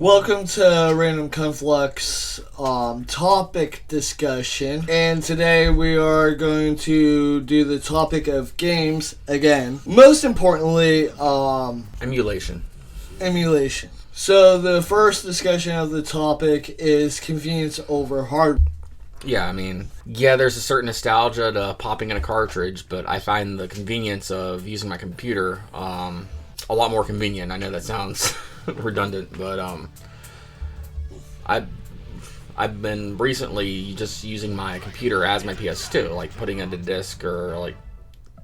Welcome to Random Conflux topic discussion, and today we are going to do the topic of games again. Most importantly, emulation. So the first discussion of the topic is convenience over hardware. Yeah, there's a certain nostalgia to popping in a cartridge, but I find the convenience of using my computer a lot more convenient. I know that sounds redundant, but I've been recently just using my computer as my PS2, like putting in the disc or like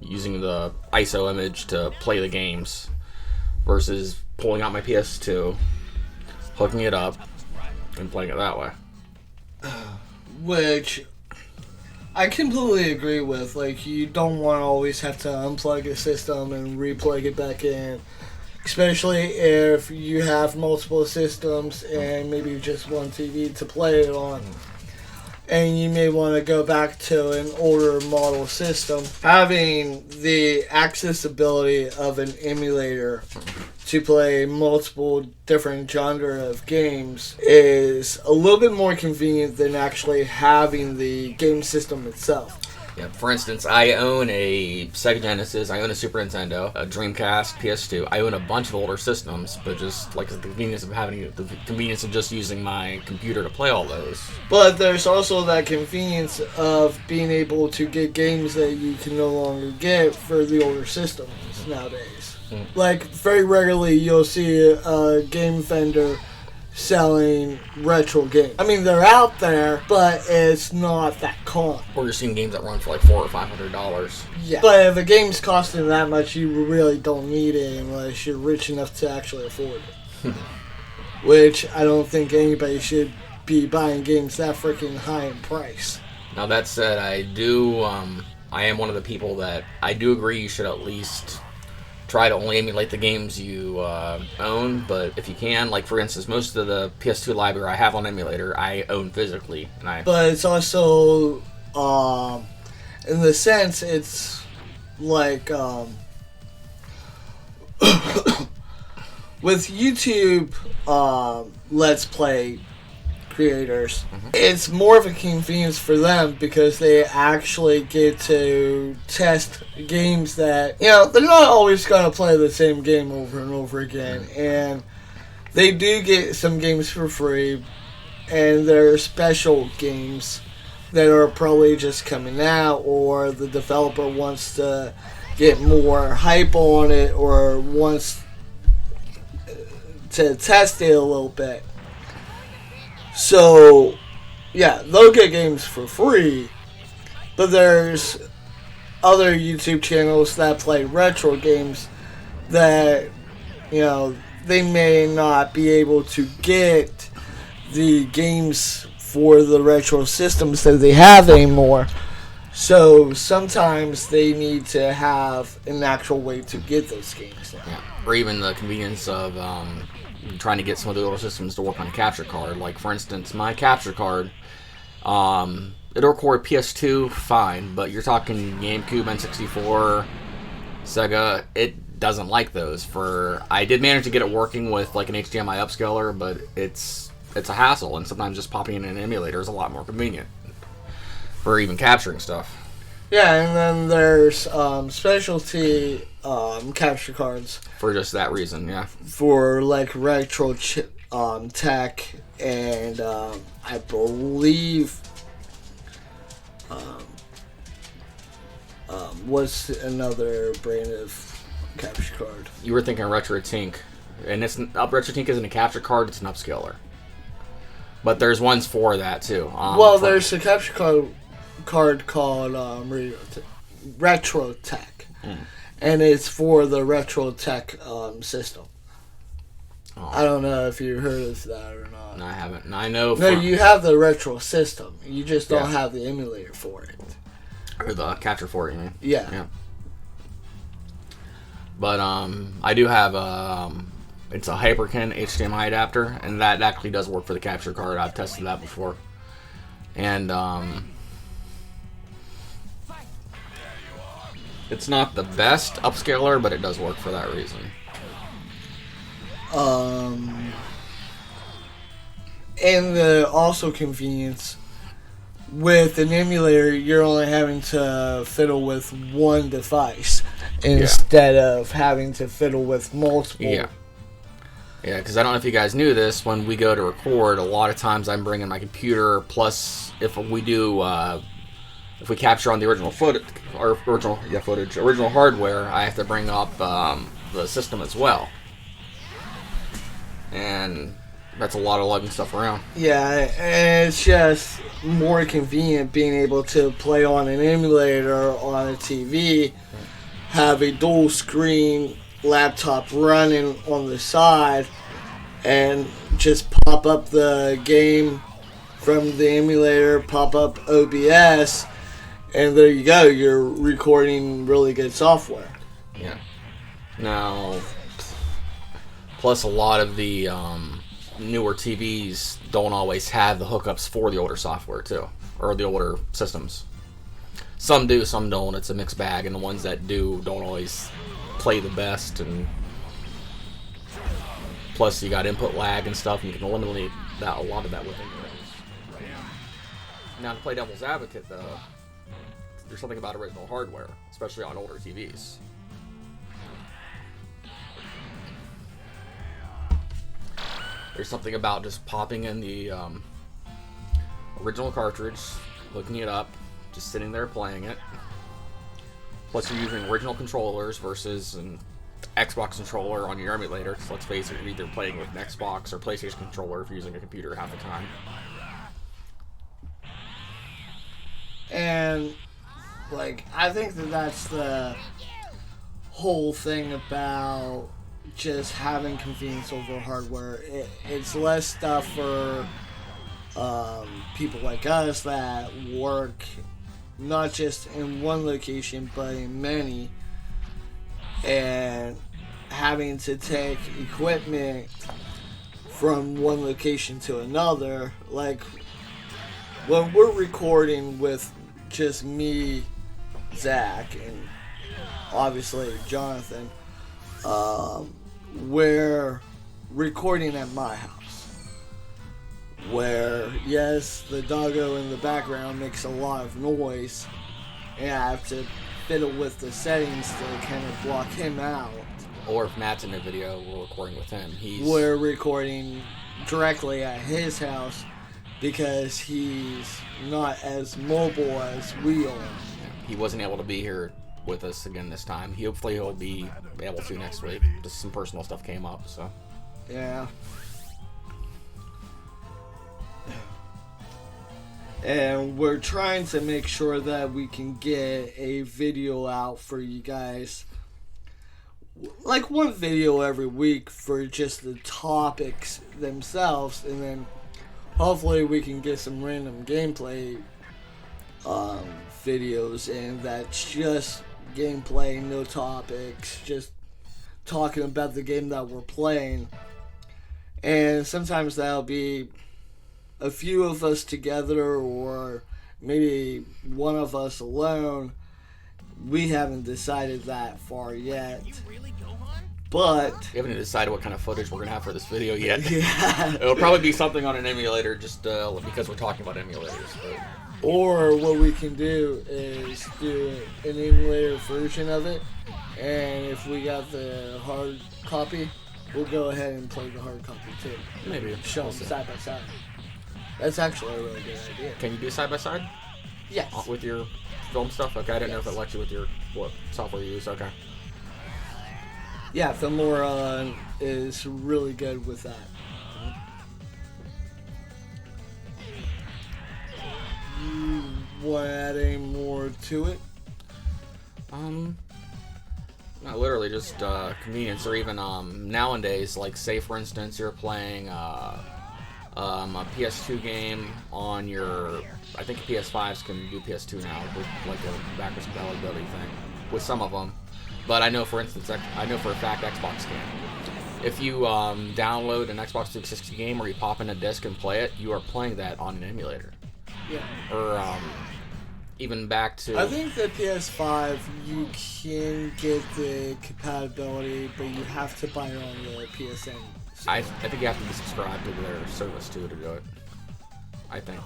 using the ISO image to play the games versus pulling out my PS2, hooking it up, and playing it that way. Which I completely agree with. Like, you don't want to always have to unplug a system and replug it back in. Especially if you have multiple systems and maybe just one TV to play it on. And you may want to go back to an older model system. Having the accessibility of an emulator to play multiple different genre of games is a little bit more convenient than actually having the game system itself. Yeah, for instance, I own a Sega Genesis, I own a Super Nintendo, a Dreamcast, PS2. I own a bunch of older systems, but just like the convenience of just using my computer to play all those. But there's also that convenience of being able to get games that you can no longer get for the older systems nowadays. Like, very rarely you'll see a game vendor selling retro games. They're out there, but it's not that common. Or you're seeing games that run for like $400 or $500. Yeah. But if a game's costing that much, you really don't need it unless you're rich enough to actually afford it. Which I don't think anybody should be buying games that freaking high in price. Now that said, I am one of the people that I do agree you should at least try to only emulate the games you own, but if you can, like for instance, most of the PS2 library I have on emulator, I own physically. But it's also, in the sense, it's like, with YouTube Let's Play creators, it's more of a convenience for them because they actually get to test games that, they're not always going to play the same game over and over again, and they do get some games for free, and there are special games that are probably just coming out, or the developer wants to get more hype on it or wants to test it a little bit. So, yeah, they'll get games for free, but there's other YouTube channels that play retro games that, they may not be able to get the games for the retro systems that they have anymore. So, sometimes they need to have an actual way to get those games now. Yeah. Or even the convenience of trying to get some of the older systems to work on a capture card. Like, for instance, my capture card, it'll record PS2 fine, but you're talking GameCube, N64, Sega, it doesn't like those. I did manage to get it working with like an HDMI upscaler, but it's a hassle, and sometimes just popping in an emulator is a lot more convenient for even capturing stuff. Yeah, and then there's specialty capture cards. For just that reason, yeah. For like retro tech, and I believe what's another brand of capture card? You were thinking Retro Tink, and Retro Tink isn't a capture card; it's an upscaler. But there's ones for that too. There's a capture card called Retro Tech, and it's for the Retro Tech system. Oh. I don't know if you heard of that or not. No, I haven't. I know. No, you have the retro system. You just don't have the emulator for it. Or the capture for it, you mean? Yeah. But I do have it's a Hyperkin HDMI adapter, and that actually does work for the capture card. I've tested that before, and it's not the best upscaler, but it does work for that reason. And the also convenience with an emulator, you're only having to fiddle with one device instead of having to fiddle with multiple. Yeah. Yeah, because I don't know if you guys knew this. When we go to record, a lot of times I'm bringing my computer. Plus, if we do, if we capture on the original footage, or original hardware, I have to bring up the system as well, and that's a lot of lugging stuff around. Yeah, and it's just more convenient being able to play on an emulator on a TV, have a dual screen laptop running on the side, and just pop up the game from the emulator, pop up OBS, and there you go, you're recording really good software. Yeah. Now, plus a lot of the newer TVs don't always have the hookups for the older software too, or the older systems. Some do, some don't. It's a mixed bag, and the ones that do don't always play the best. And plus, you got input lag and stuff, and you can eliminate a lot of that with emulators. Now, to play devil's advocate, though, there's something about original hardware, especially on older TVs. There's something about just popping in the original cartridge, hooking it up, just sitting there playing it. Plus, you're using original controllers versus an Xbox controller on your emulator. Because let's face it, you're either playing with an Xbox or PlayStation controller if you're using a computer half the time. And, I think that's the whole thing about just having convenience over hardware. It's less stuff for people like us that work not just in one location but in many, and having to take equipment from one location to another. Like when we're recording with just me, Zach, and obviously Jonathan, we're recording at my house, where, yes, the doggo in the background makes a lot of noise, and I have to fiddle with the settings to kind of block him out. Or if Matt's in the video, we're recording with him. We're recording directly at his house because he's not as mobile as we are. He wasn't able to be here with us again this time. Hopefully he'll be able to next week. Just some personal stuff came up, so. Yeah. And we're trying to make sure that we can get a video out for you guys. Like one video every week for just the topics themselves, and then hopefully we can get some random gameplay videos, and that's just gameplay, no topics, just talking about the game that we're playing. And sometimes that'll be a few of us together, or maybe one of us alone. We haven't decided that far yet. But we haven't decided what kind of footage we're going to have for this video yet. Yeah. It'll probably be something on an emulator, just because we're talking about emulators. But. Or what we can do is do an emulator version of it, and if we got the hard copy, we'll go ahead and play the hard copy too. Maybe. Show them side by side. That's actually a really good idea. Can you do side by side? Yes. With your film stuff? Okay, I didn't know if it lets you with your what software you use. Okay. Yeah, Filmora is really good with that. You want to add any more to it? Not literally, just convenience, or even nowadays, like say for instance you're playing a PS2 game on your, I think PS5s can do PS2 now with like a backwards compatibility thing with some of them, but I know for a fact Xbox can. If you download an Xbox 360 game or you pop in a disc and play it, you are playing that on an emulator. Yeah. Or even back to... I think the PS5, you can get the compatibility, but you have to buy it on the PSN I think you have to be subscribed to their service too to do it. I think.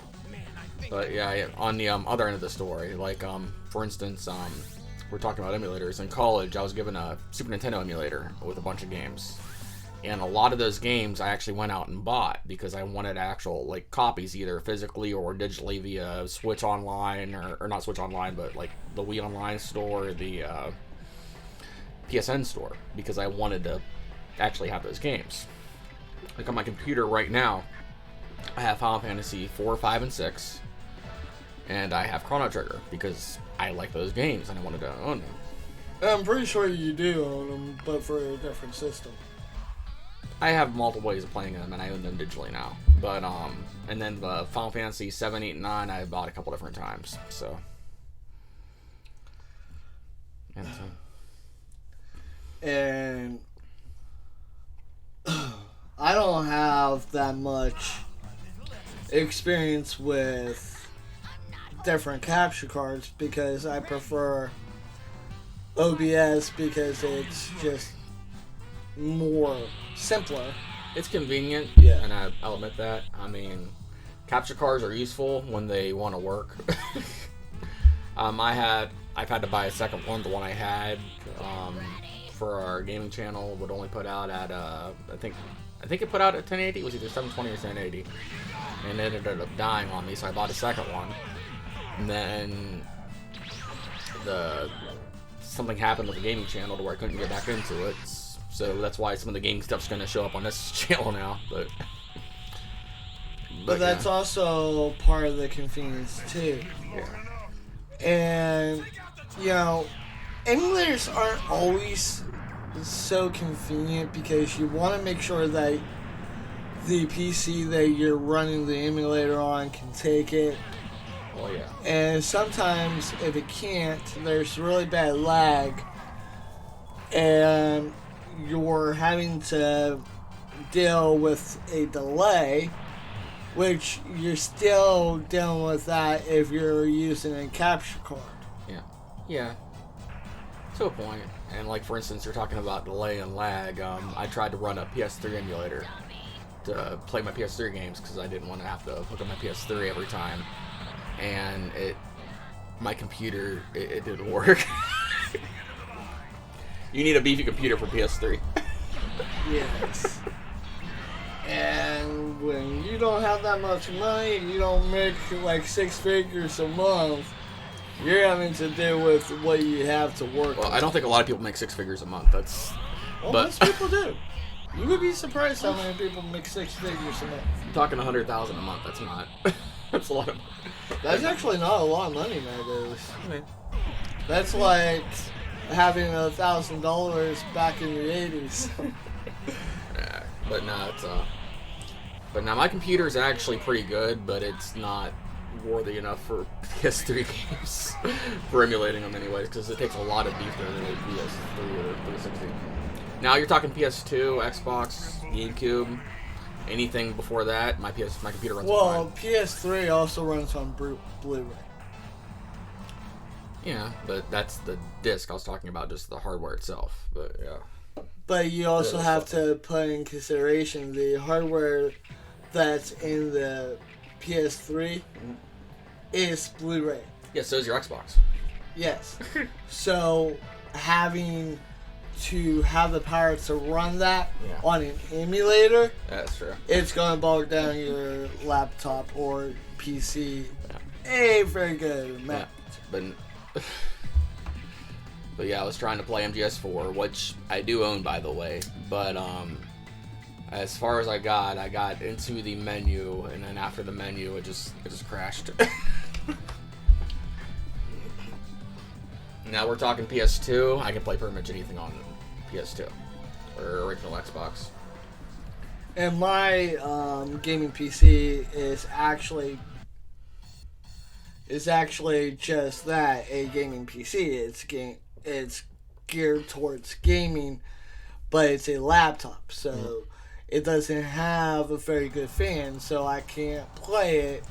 But yeah, on the other end of the story, like for instance, we're talking about emulators. In college, I was given a Super Nintendo emulator with a bunch of games, and a lot of those games I actually went out and bought because I wanted actual like copies, either physically or digitally via Switch Online or not Switch Online, but like the Wii Online store, the PSN store, because I wanted to actually have those games. Like on my computer right now, I have Final Fantasy 4, 5, and 6, and I have Chrono Trigger because I like those games and I wanted to own them. I'm pretty sure you do own them, but for a different system. I have multiple ways of playing them, and I own them digitally now. But and then the Final Fantasy 7, 8, and 9, I bought a couple different times. So, and I don't have that much experience with different capture cards because I prefer OBS because it's just more simpler. it's convenient, Yeah. and I'll admit that. I mean, capture cards are useful when they want to work. I've had to buy a second one. The one I had for our gaming channel would only put out at I think it put out at 1080. It was either 720 or 1080, and it ended up dying on me. So I bought a second one, and then something happened with the gaming channel to where I couldn't get back into it. So that's why some of the gaming stuff's going to show up on this channel now. But that's also part of the convenience too. Yeah. And, you know, emulators aren't always so convenient because you want to make sure that the PC that you're running the emulator on can take it. Oh, yeah. And sometimes if it can't, there's really bad lag. And you're having to deal with a delay, which you're still dealing with that if you're using a capture card. Yeah. To a point. And like for instance, you're talking about delay and lag. I tried to run a PS3 emulator to play my PS3 games because I didn't want to have to hook up my PS3 every time, and my computer it didn't work. You need a beefy computer for PS3. Yes. And when you don't have that much money, you don't make like 6 figures a month, you're having to deal with what you have to work Well, with. I don't think a lot of people make 6 figures a month. Well, but most people do. You would be surprised how many people make 6 figures a month. I'm talking 100,000 a month. That's not. That's a lot of money. That's actually not a lot of money nowadays. I mean, That's like having $1,000 back in the 80s. yeah, but no, but now my computer is actually pretty good, but it's not worthy enough for PS3 games for emulating them anyways, because it takes a lot of beef to emulate PS3 or 360. Now you're talking PS2, Xbox, GameCube, anything before that, my computer runs Well, on PS3 also runs on Blu-ray. Yeah, but that's the disc. I was talking about just the hardware itself. But yeah. But you also have to put in consideration the hardware that's in the PS3 is Blu-ray. Yeah, so is your Xbox. Yes. So having to have the power to run that on an emulator, That's true. it's going to bog down your laptop or PC a very good amount. Yeah, but yeah, I was trying to play MGS4, which I do own, by the way. But as far as I got into the menu, and then after the menu, it just crashed. Now we're talking PS2. I can play pretty much anything on PS2 or original Xbox. And my gaming PC is actually just that, a gaming PC. It's geared towards gaming, but it's a laptop, so it doesn't have a very good fan, so I can't play it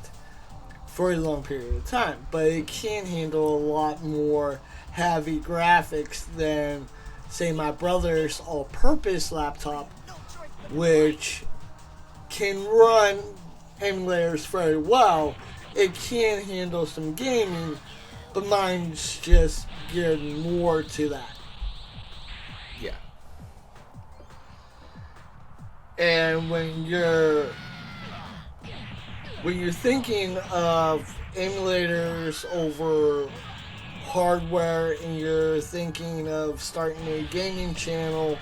for a long period of time. But it can handle a lot more heavy graphics than, say, my brother's all-purpose laptop, which can run emulators very well. It can handle some gaming, but mine's just geared more to that. Yeah. And when you're thinking of emulators over hardware, and you're thinking of starting a gaming channel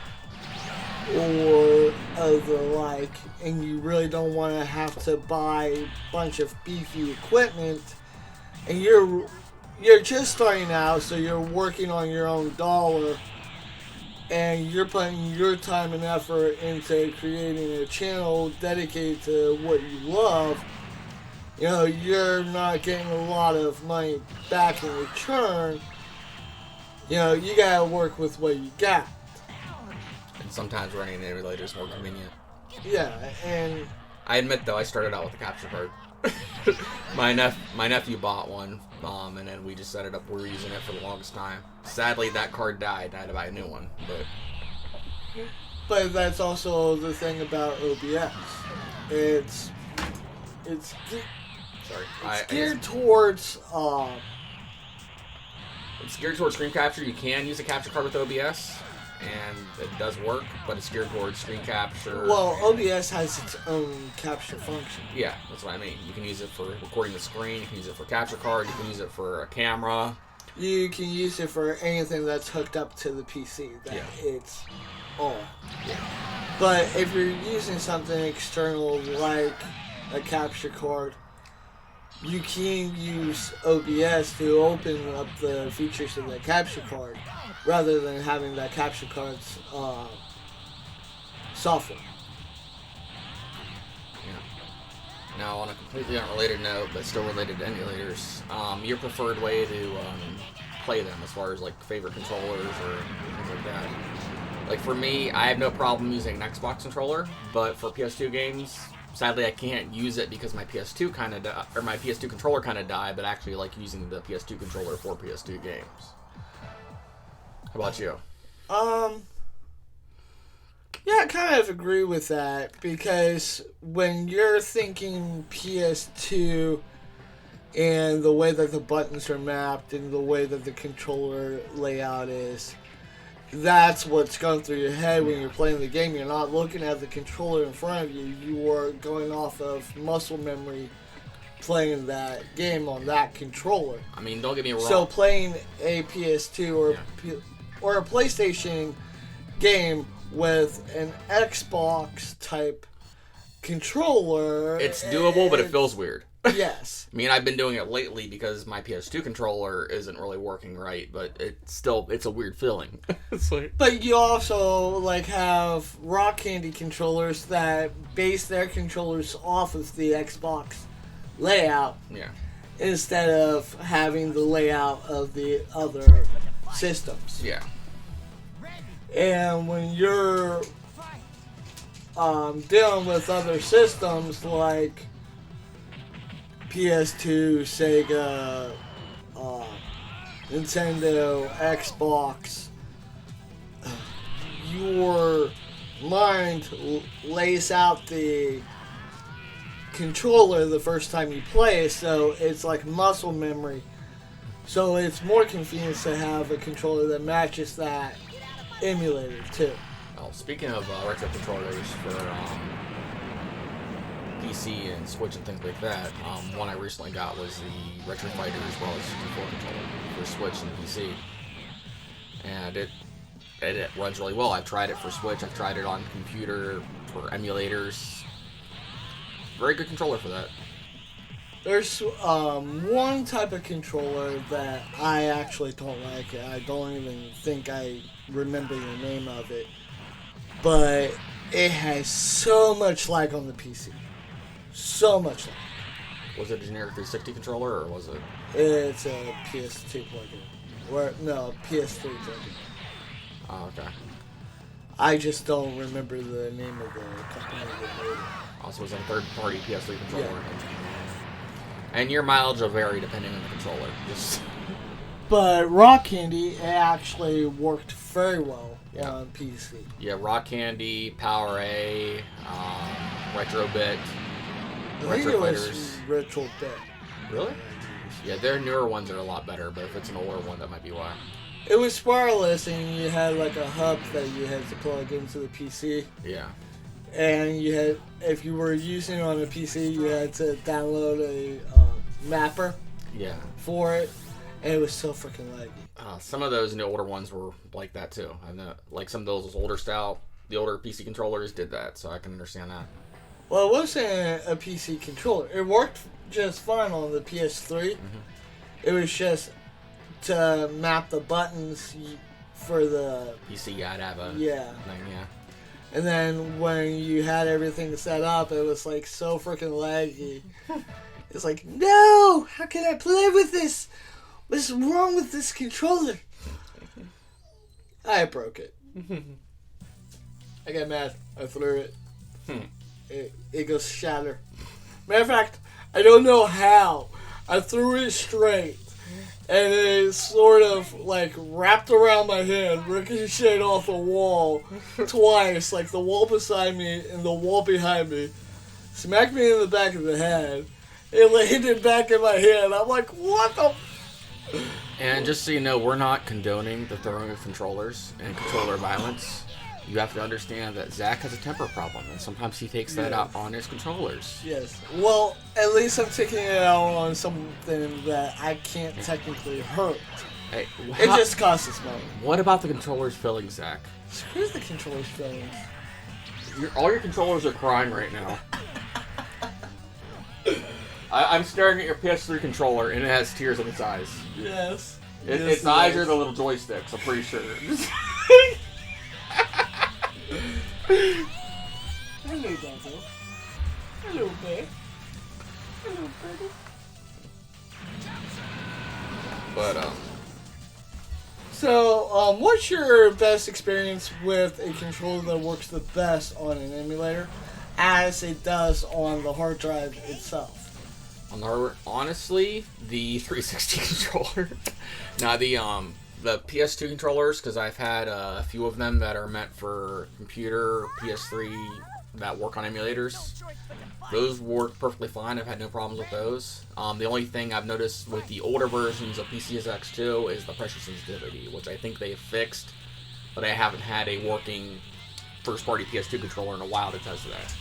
or the like, and you really don't want to have to buy a bunch of beefy equipment, and you're just starting out, so you're working on your own dollar, and you're putting your time and effort into creating a channel dedicated to what you love, you're not getting a lot of money back in return. You gotta work with what you got. And sometimes running an emulator is more convenient. Yeah, and I admit, though, I started out with a capture card. my nephew bought one, and then we just set it up. We were using it for the longest time. Sadly, that card died. I had to buy a new one. But that's also the thing about OBS. It's geared towards It's geared towards screen capture. You can use a capture card with OBS, and it does work, but it's geared towards screen capture. Well, OBS has its own capture function. Yeah, that's what I mean. You can use it for recording the screen. You can use it for capture card. You can use it for a camera. You can use it for anything that's hooked up to the PC that it's on. Yeah. But if you're using something external like a capture card, you can use OBS to open up the features of the capture card rather than having that capture card's software. Yeah. Now, on a completely unrelated note, but still related to emulators, your preferred way to play them as far as like favorite controllers or things like that. Like for me, I have no problem using an Xbox controller, but for PS2 games, sadly I can't use it because my PS2 my PS2 controller kind of died, but I actually like using the PS2 controller for PS2 games. How about you? Yeah, I kind of agree with that, because when you're thinking PS2 and the way that the buttons are mapped and the way that the controller layout is, that's what's going through your head when you're playing the game. You're not looking at the controller in front of you. You are going off of muscle memory playing that game on that controller. I mean, don't get me wrong. So playing a PS2 or a PlayStation game with an Xbox type controller, it's doable, but it feels weird. Yes. I mean, I've been doing it lately because my PS2 controller isn't really working right, but it's a weird feeling. It's like... But you also have Rock Candy controllers that base their controllers off of the Xbox layout. Yeah. Instead of having the layout of the other systems. Yeah. And when you're dealing with other systems like PS2, Sega, Nintendo, Xbox, your mind lays out the controller the first time you play, so it's like muscle memory. So it's more convenient to have a controller that matches that emulator too. Well, speaking of retro controllers for PC and Switch and things like that, one I recently got was the Retro Fighter as well as 64 controller for Switch and PC, and it runs really well. I've tried it for Switch. I've tried it on computer for emulators. Very good controller for that. There's one type of controller that I actually don't like. I don't even think I remember the name of it. But it has so much lag on the PC. So much lag. Was it a generic 360 controller, or was it? It's a PS2 plugin. Or, no, PS3 plugin. Oh, okay. I just don't remember the name of the company that made it. Also, was a third-party PS3 controller. Yeah. And your mileage will vary depending on the controller. But Rock Candy, it actually worked very well. on PC. Yeah, Rock Candy, Power A, Retrobit, I think it was Retro Bit. Really? Yeah, their newer ones are a lot better, but if it's an older one, that might be why. It was wireless, and you had like a hub that you had to plug into the PC. Yeah. And you had, if you were using it on a PC, you had to download a mapper. Yeah. For it, and it was so freaking laggy. Some of those older ones were like that too. I know, like some of those older style, the older PC controllers did that, so I can understand that. Well, it wasn't a PC controller. It worked just fine on the PS3. Mm-hmm. It was just to map the buttons for the PC. I'd have a thing, yeah. And then when you had everything set up, it was like so freaking laggy. It's like, no! How can I play with this? What's wrong with this controller? I broke it. I got mad. I threw it. It goes shatter. Matter of fact, I don't know how. I threw it straight. And it sort of like wrapped around my hand, ricocheted off the wall twice, like the wall beside me and the wall behind me. Smacked me in the back of the head. It landed back in my hand. I'm like, what the? And just so you know, we're not condoning the throwing of controllers and controller violence. You have to understand that Zach has a temper problem, and sometimes he takes that out on his controllers. Yes. Well, at least I'm taking it out on something that I can't technically hurt. Hey, it just costs us money. What about the controllers filling, Zach? Screw the controllers filling. All your controllers are crying right now. I'm staring at your PS3 controller, and it has tears in its eyes. Yes. Its eyes are the little joysticks, I'm pretty sure. Hello, Dado. Hello, bear. Hello, buddy. But, So, what's your best experience with a controller that works the best on an emulator, as it does on the hard drive itself? On the hardware, honestly, the 360 controller. Now, the PS2 controllers, because I've had a few of them that are meant for computer, PS3, that work on emulators. Those work perfectly fine. I've had no problems with those. The only thing I've noticed with the older versions of PCSX2 is the pressure sensitivity, which I think they've fixed, but I haven't had a working first-party PS2 controller in a while that does that.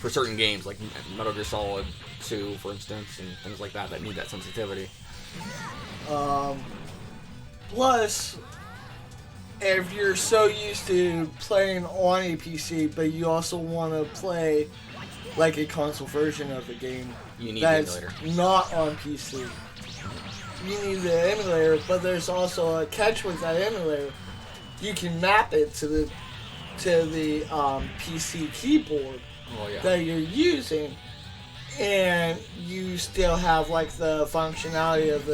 For certain games, like Metal Gear Solid 2, for instance, and things like that need that sensitivity. Plus, if you're so used to playing on a PC, but you also want to play like a console version of the game, you need that's the emulator. Not on PC. You need the emulator, but there's also a catch with that emulator. You can map it to the PC keyboard that you're using, and you still have like the functionality of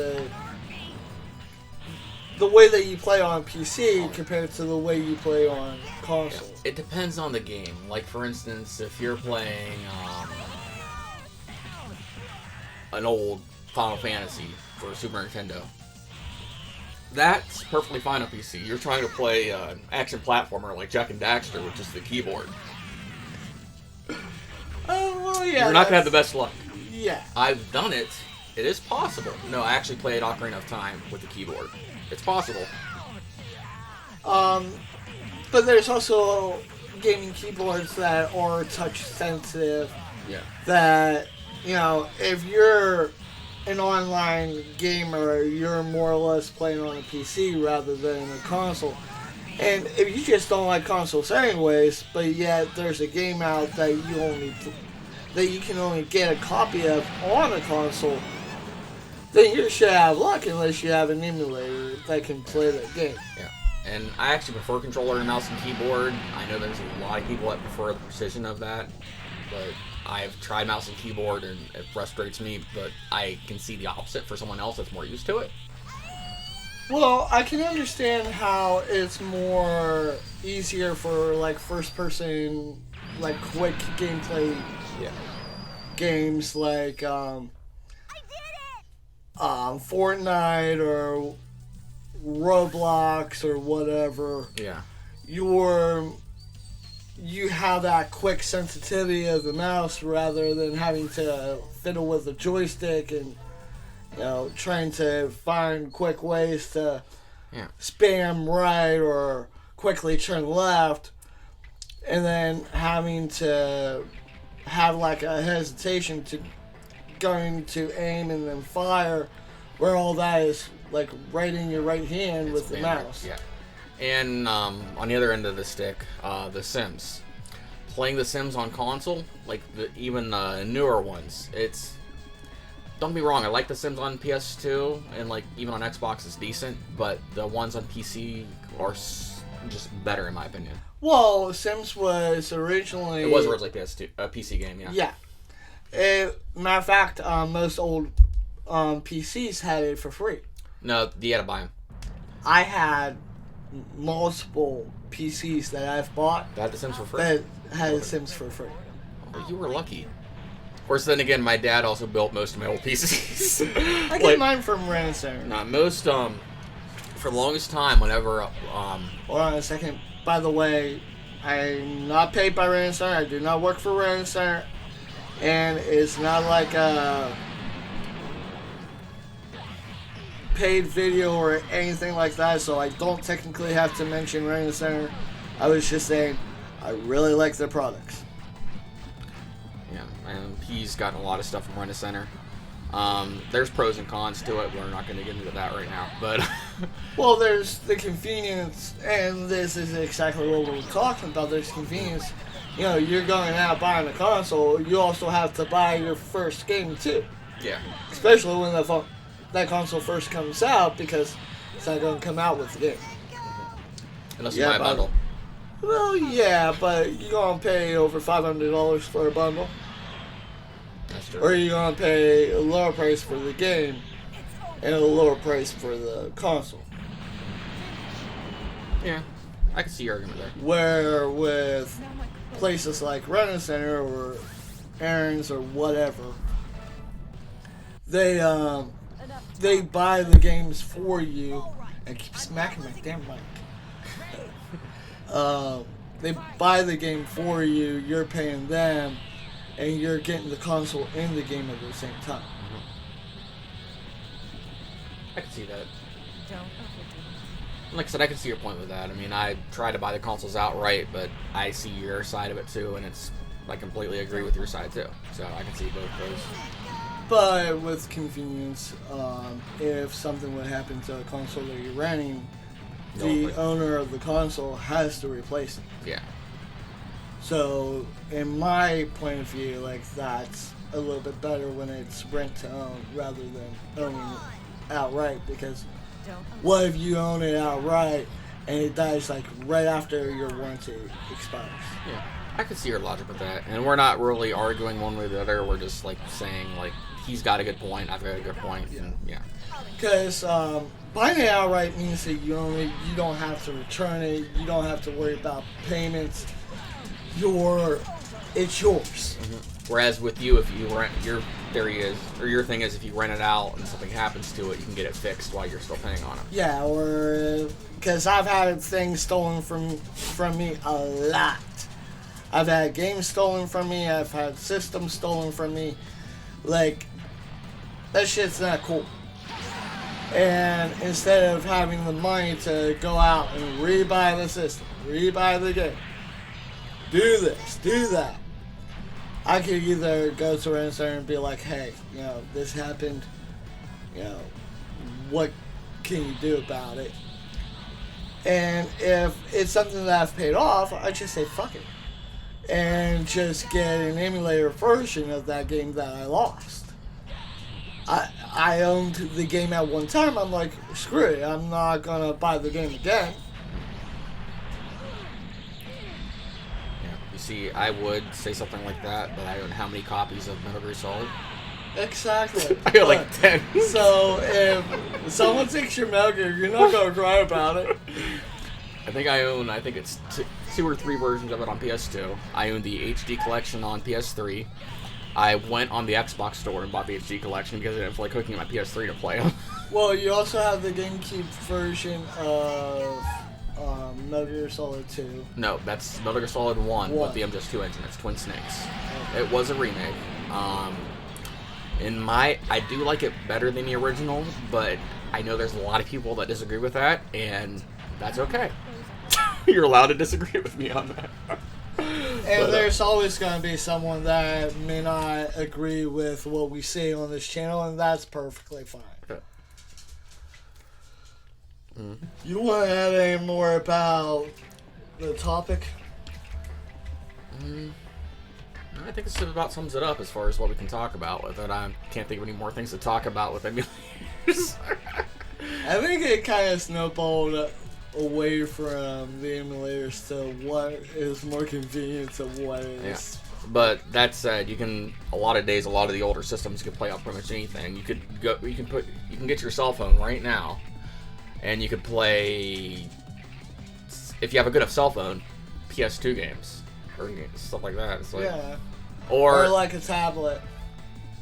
the way that you play on PC compared to the way you play on console. Yeah. It depends on the game. Like, for instance, if you're playing an old Final Fantasy for Super Nintendo, that's perfectly fine on PC. You're trying to play an action platformer like Jak and Daxter with just the keyboard. Oh, well, yeah. You're not going to have the best luck. Yeah. I've done it. It is possible. No, I actually played Ocarina of Time with the keyboard. It's possible. But there's also gaming keyboards that are touch sensitive. Yeah. That, you know, if you're an online gamer, you're more or less playing on a PC rather than a console. And if you just don't like consoles anyways, but yet there's a game out that you can only get a copy of on a console, then you should have luck unless you have an emulator that can play that game. Yeah. And I actually prefer controller to mouse and keyboard. I know there's a lot of people that prefer the precision of that, but I've tried mouse and keyboard and it frustrates me, but I can see the opposite for someone else that's more used to it. Well, I can understand how it's more easier for like first person, like quick gameplay games like Fortnite or Roblox or whatever, Yeah. you have that quick sensitivity of the mouse rather than having to fiddle with the joystick and trying to find quick ways to spam right or quickly turn left, and then having to have like a hesitation to going to aim and then fire, where all that is like right in your right hand with the mouse. Yeah. And on the other end of the stick, The Sims. Playing The Sims on console, like even the newer ones, don't get me wrong, I like The Sims on PS2, and like even on Xbox it's decent, but the ones on PC are just better in my opinion. Well, Sims was originally... It was originally a PC game, yeah. Yeah. Matter of fact, most old PCs had it for free. No, you had to buy them. I had multiple PCs that I've bought That had The Sims for free? that had The Sims for free. Oh, you were lucky. Of course, then again, my dad also built most of my old PCs. I get mine from Renaissance. Not most, for the longest time, whenever, Hold on a second. By the way, I'm not paid by Renaissance. I do not work for Renaissance. And it's not like a paid video or anything like that, so I don't technically have to mention Renaissance. I was just saying, I really like their products. Yeah, and he's gotten a lot of stuff from Rent-A-Center. There's pros and cons to it. We're not going to get into that right now, but well, there's the convenience, and this is exactly what we're talking about. There's convenience. You're going out buying a console. You also have to buy your first game too. Yeah. Especially when that console first comes out, because it's not going to come out with the game. Unless you buy a bundle. Well, yeah, but you're going to pay over $500 for a bundle. That's true. Or you're going to pay a lower price for the game and a lower price for the console. Yeah, I can see your argument there. Where with places like Rent-A-Center or Aaron's or whatever, they buy the games for you. And keep smacking my damn mic. They buy the game for you, you're paying them, and you're getting the console and the game at the same time. I can see that. Like I said, I can see your point with that. I mean, I try to buy the consoles outright, but I see your side of it too, and I completely agree with your side too. So I can see both those. But with convenience, if something would happen to a console that you're renting, the owner of the console has to replace it. Yeah. So, in my point of view, like, that's a little bit better when it's rent to own rather than owning it outright, because what if you own it outright and it dies like right after your warranty expires? Yeah, I can see your logic with that, and we're not really arguing one way or the other. We're just like saying like he's got a good point, I've got a good point, and yeah. Because buying it outright means that you don't have to return it, you don't have to worry about payments. It's yours. Mm-hmm. Whereas with you, if you rent, your thing is if you rent it out and something happens to it, you can get it fixed while you're still paying on it. Yeah, or because I've had things stolen from me a lot. I've had games stolen from me. I've had systems stolen from me. Like, that shit's not cool. And instead of having the money to go out and rebuy the system, rebuy the game, do this, do that, I could either go to Renaissance and be like, hey, this happened, what can you do about it? And if it's something that I've paid off, I just say fuck it. And just get an emulator version of that game that I lost. I owned the game at one time. I'm like, screw it, I'm not going to buy the game again. You see, I would say something like that, but I own how many copies of Metal Gear Solid? Exactly. I got like 10. So if someone takes your Metal Gear, you're not going to cry about it. I think it's two or three versions of it on PS2. I own the HD collection on PS3. I went on the Xbox store and bought the HD collection because I didn't feel like hooking my PS3 to play them. Well, you also have the GameCube version of Metal Gear Solid 2. No, that's Metal Gear Solid 1 with What? the MGS2 engine. It's Twin Snakes. Okay. It was a remake. I do like it better than the original, but I know there's a lot of people that disagree with that, and that's okay. You're allowed to disagree with me on that. And there's always going to be someone that may not agree with what we say on this channel, and that's perfectly fine. Okay. You want to add any more about the topic? I think this about sums it up as far as what we can talk about with it. I can't think of any more things to talk about with emulators. I think it kind of snowballed away from the emulators to what is more convenient to what is. Yeah. But that said, you can a lot of the older systems you can play on pretty much anything. You can get your cell phone right now, and you could play, if you have a good enough cell phone, PS2 games or stuff like that. It's like, Yeah. or like a tablet.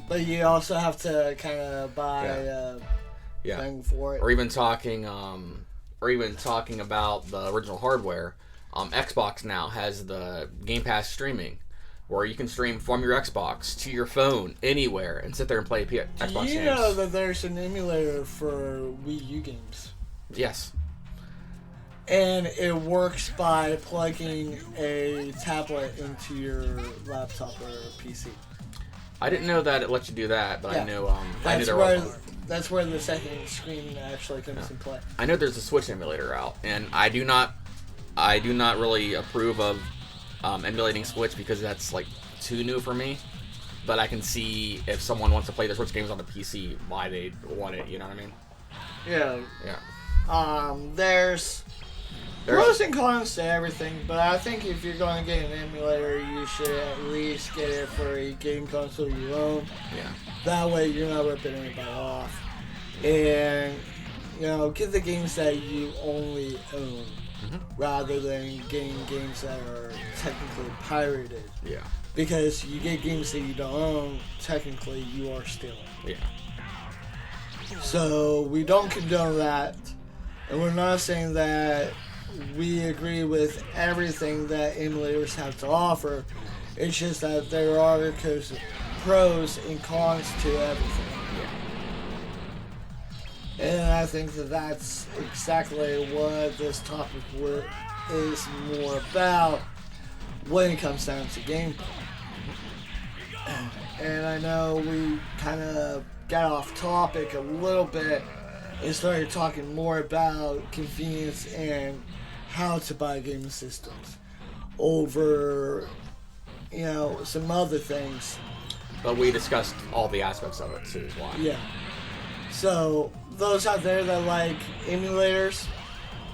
But you also have to kind of buy a thing for it. Or even talking about the original hardware. Xbox now has the Game Pass streaming, where you can stream from your Xbox to your phone anywhere and sit there and play Xbox games. Do you know that there's an emulator for Wii U games? Yes. And it works by plugging a tablet into your laptop or PC. I didn't know that it lets you do that, but Yeah. I knew there was. That's where the second screen actually comes in play. I know there's a Switch emulator out, and I do not really approve of emulating Switch because that's like too new for me. But I can see if someone wants to play their Switch games on the PC, why they want it. You know what I mean? Yeah. Yeah. There's pros and cons to everything, but I think if you're going to get an emulator, you should at least get it for a game console you own. Yeah. That way you're not ripping anybody off. And, get the games that you only own rather than getting games that are technically pirated. Yeah. Because you get games that you don't own, technically you are stealing. Yeah. So we don't condone that. And we're not saying that we agree with everything that emulators have to offer. It's just that there are pros and cons to everything. And I think that that's exactly what this topic is more about when it comes down to gameplay. And I know we kind of got off topic a little bit and started talking more about convenience and how to buy game systems over, some other things. But we discussed all the aspects of it too, is why. Yeah. So, those out there that like emulators,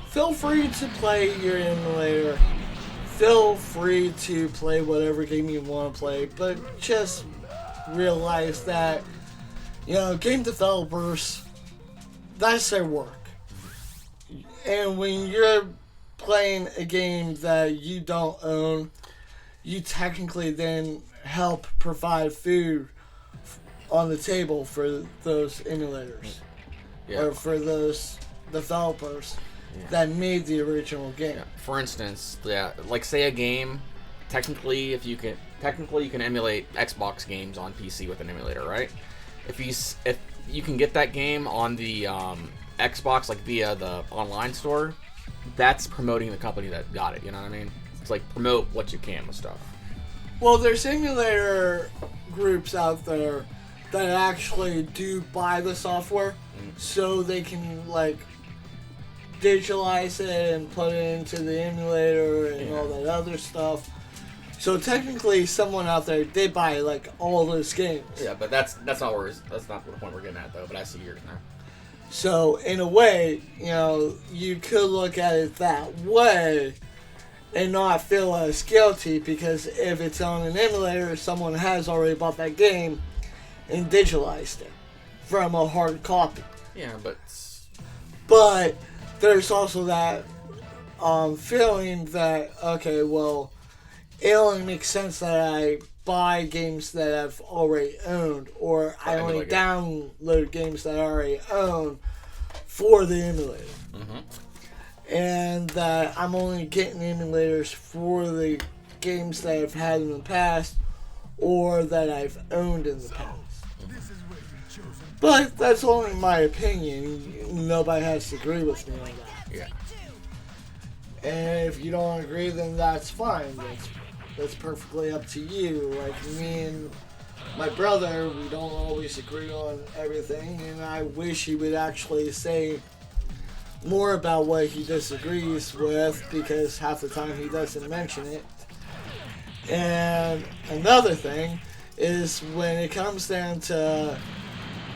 feel free to play your emulator. Feel free to play whatever game you want to play, but just realize that, game developers, that's their work. And when you're playing a game that you don't own, you technically then help provide food on the table for those emulators. Or for those developers that made the original game. Yeah. For instance, like say a game, technically you can emulate Xbox games on PC with an emulator, right? If you can get that game on the Xbox, like via the online store, that's promoting the company that got it. You know what I mean? It's like promote what you can with stuff. Well, there's emulator groups out there that actually do buy the software so they can like digitalize it and put it into the emulator and all that other stuff. So technically, someone out there did buy like all those games. Yeah, but that's not the point we're getting at though. But I see yours now. So in a way, you could look at it that way and not feel as guilty because if it's on an emulator, someone has already bought that game and digitalized it from a hard copy. Yeah, but there's also that feeling that, okay, well, it only makes sense that I buy games that I've already owned, or I only download games that I already own for the emulator. And that I'm only getting emulators for the games that I've had in the past or that I've owned in the past. But that's only my opinion. Nobody has to agree with me on that. Yeah. And if you don't agree, then that's fine. That's perfectly up to you. Like me and my brother, we don't always agree on everything, and I wish he would actually say more about what he disagrees with, because half the time he doesn't mention it. And another thing is when it comes down to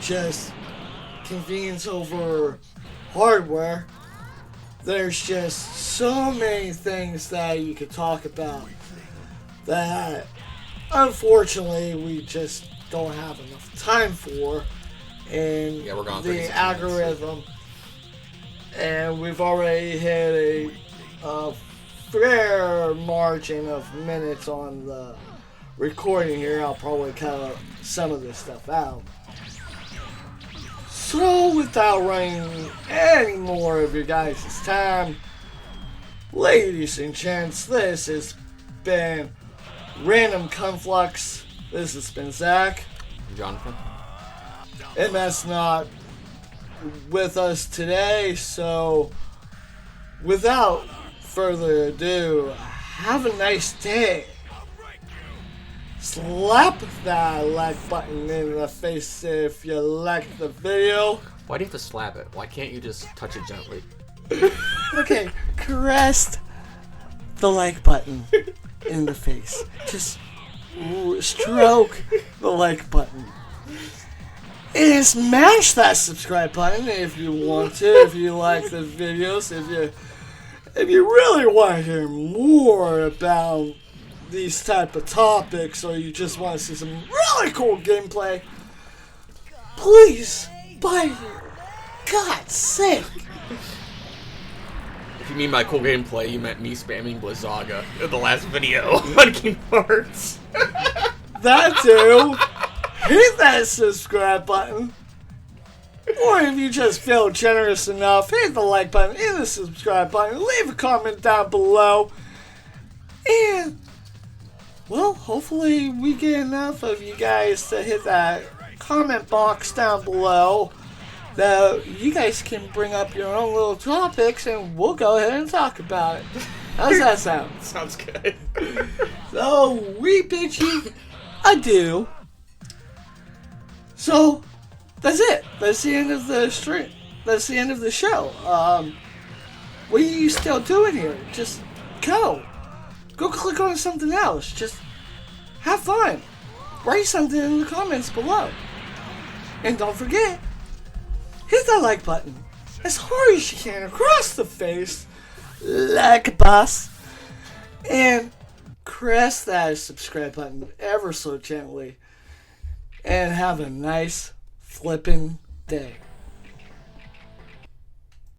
just convenience over hardware, there's just so many things that you could talk about that unfortunately we just don't have enough time for in the algorithm. And we've already hit a fair margin of minutes on the recording here. I'll probably cut some of this stuff out. So without running any more of your guys' time, ladies and gents, this has been Random Conflux. This has been Zach. Jonathan. And that's not with us today, so without further ado, have a nice day. Slap that like button in the face if you like the video. Why do you have to slap it? Why can't you just touch it gently? Okay, caress the like button in the face. Just stroke the like button. And smash that subscribe button if you want to, if you like the videos, if you really want to hear more about these type of topics, or you just want to see some really cool gameplay, please buy it. God's sake. If you mean by cool gameplay, you meant me spamming Blizzaga in the last video on Kingdom Hearts. That too. Hit that subscribe button. Or if you just feel generous enough, hit the like button and the subscribe button. Leave a comment down below. And, well, hopefully we get enough of you guys to hit that comment box down below that you guys can bring up your own little topics and we'll go ahead and talk about it. How's that sound? Sounds good. So, we bid you adieu. So, that's it. That's the end of the stream. That's the end of the show. What are you still doing here? Just go. Go click on something else. Just have fun. Write something in the comments below. And don't forget, hit that like button as hard as you can across the face, like a boss. And press that subscribe button ever so gently. And have a nice flippin' day.